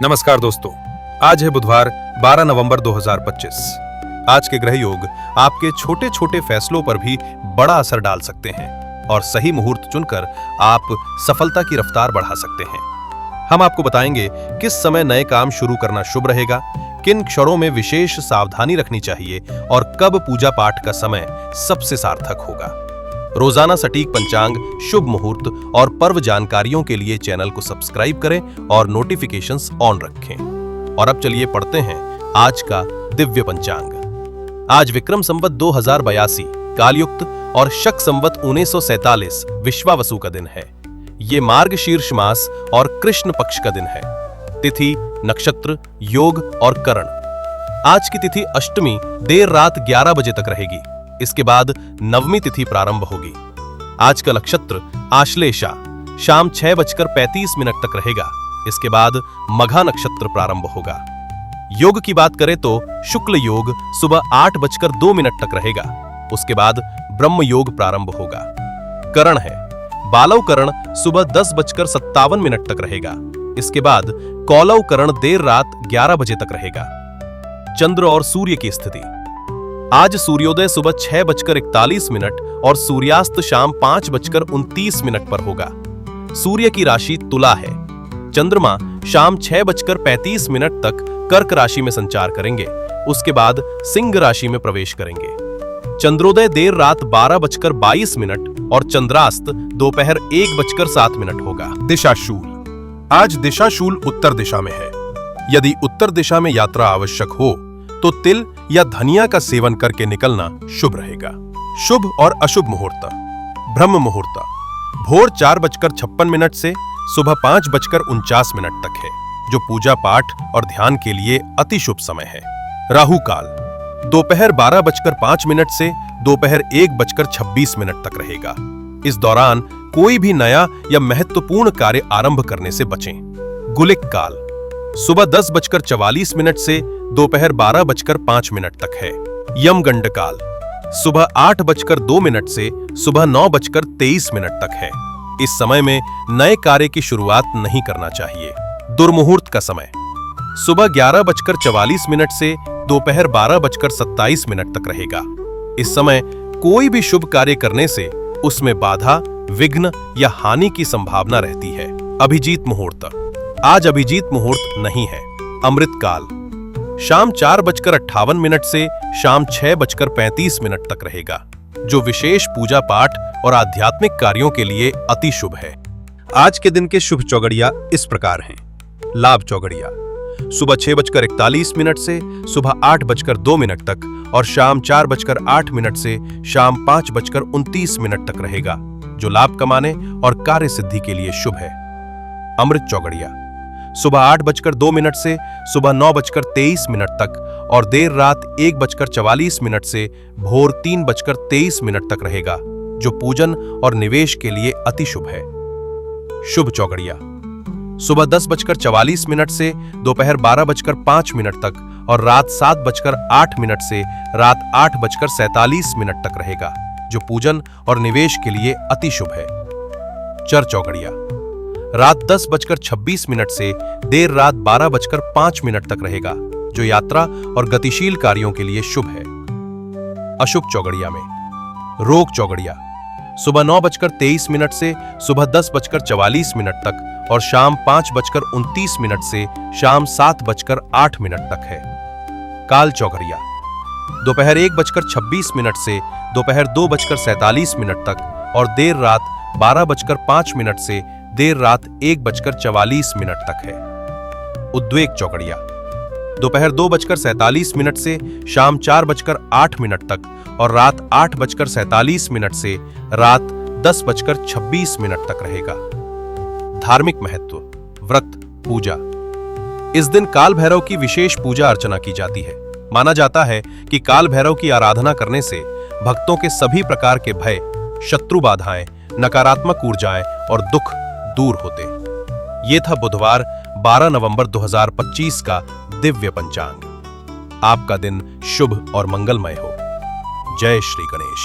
नमस्कार दोस्तों, आज है बुधवार 12 नवंबर 2025। आज के ग्रह योग आपके छोटे छोटे फैसलों पर भी बड़ा असर डाल सकते हैं और सही मुहूर्त चुनकर आप सफलता की रफ्तार बढ़ा सकते हैं। हम आपको बताएंगे किस समय नए काम शुरू करना शुभ रहेगा, किन क्षणों में विशेष सावधानी रखनी चाहिए और कब पूजा पाठ का समय सबसे सार्थक होगा। रोजाना सटीक पंचांग, शुभ मुहूर्त और पर्व जानकारियों के लिए चैनल को सब्सक्राइब करें और नोटिफिकेशंस ऑन रखें। और अब चलिए पढ़ते हैं आज का दिव्य पंचांग। आज विक्रम संवत 2082 कालयुक्त और शक संवत 1947 विश्वावसु का दिन है। ये मार्गशीर्ष मास और कृष्ण पक्ष का दिन है। तिथि, नक्षत्र, योग और करण। आज की तिथि अष्टमी देर रात 11 बजे तक रहेगी। इसके बाद नवमी तिथि प्रारंभ होगी। आज का नक्षत्र आश्लेषा शाम 6:35 तक रहेगा। इसके बाद मघा नक्षत्र प्रारंभ होगा। योग की बात करें तो शुक्ल योग सुबह 8:02 तक रहेगा। उसके बाद ब्रह्म योग प्रारंभ होगा। करण है बालव करण सुबह 10:57 तक रहेगा। इसके बाद कौलव करण देर रात 11 बजे तक रहेगा। चंद्र और सूर्य की स्थिति। आज सूर्योदय सुबह 6:41 और सूर्यास्त शाम 5:29 पर होगा। सूर्य की राशि तुला है। चंद्रमा शाम 6:35 तक कर्क राशि में संचार करेंगे। उसके बाद सिंह राशि में प्रवेश करेंगे। चंद्रोदय देर रात 12:22 और चंद्रास्त दोपहर 1:07 होगा। दिशाशूल। आज दिशाशूल उत्तर दिशा में है। यदि उत्तर दिशा में यात्रा आवश्यक हो तो तिल या धनिया का सेवन करके निकलना शुभ रहेगा। शुभ और अशुभ मुहूर्त। ब्रह्म मुहूर्त भोर 4:56 से सुबह 5:49 तक है, जो पूजा पाठ और ध्यान के लिए अति शुभ समय है। राहु काल दोपहर 12:05 से दोपहर 1:26 तक रहेगा। इस दौरान कोई भी नया या महत्वपूर्ण कार्य आरंभ करने से बचें। गुलिक काल सुबह 10:44 से दोपहर 12:05 तक है। यमगंड काल सुबह 8:02 से सुबह 9:23 तक है। इस समय में नए कार्य की शुरुआत नहीं करना चाहिए। दुर्मुहूर्त का समय सुबह 11:44 से दोपहर 12:27 तक रहेगा। इस समय कोई भी शुभ कार्य करने से उसमें बाधा, विघ्न या हानि की संभावना रहती है। अभिजीत मुहूर्त। आज अभिजीत मुहूर्त नहीं है। अमृत काल शाम 4:58 से शाम 6:35 तक रहेगा, जो विशेष पूजा पाठ और आध्यात्मिक कार्यों के लिए अति शुभ है। आज के दिन के शुभ चौगड़िया इस प्रकार हैं। लाभ चौगड़िया सुबह 6:41 से सुबह 8:02 तक और शाम 4:08 से शाम 5:29 तक रहेगा, जो लाभ कमाने और कार्य सिद्धि के लिए शुभ है। अमृत चौगड़िया सुबह 8:02 से सुबह 9:23 तक और देर रात 1:44 से भोर 3:23 तक रहेगा, जो पूजन और निवेश के लिए अति शुभ है। शुभ चौगड़िया सुबह 10:44 से दोपहर 12:05 तक और रात 7:08 से रात 8:47 तक रहेगा, जो पूजन और निवेश के लिए अति शुभ है। चर चौगड़िया रात 10:26 से देर रात 12:05 तक रहेगा, जो यात्रा और गतिशील कार्यों के लिए शुभ है। अशुभ चौगड़िया में रोग चौगड़िया सुबह 9:23 से सुबह 10:44 तक और शाम 5:29 से शाम 7:08 तक है। काल चौगड़िया दोपहर 1:26 से दोपहर 2:47 तक और देर रात 12:05 से देर रात 1:44 तक है। उद्वेग चौगड़िया दोपहर 2:47 से शाम 4:08 तक और रात 8:47 से रात 10:26 तक रहेगा। धार्मिक महत्व। व्रत पूजा। इस दिन काल भैरव की विशेष पूजा अर्चना की जाती है। माना जाता है कि काल भैरव की आराधना करने से भक्तों के सभी प्रकार के भय, शत्रु बाधाएं, नकारात्मक ऊर्जाएं और दुख दूर होते। ये था बुधवार 12 नवंबर 2025 का दिव्य पंचांग। आपका दिन शुभ और मंगलमय हो। जय श्री गणेश।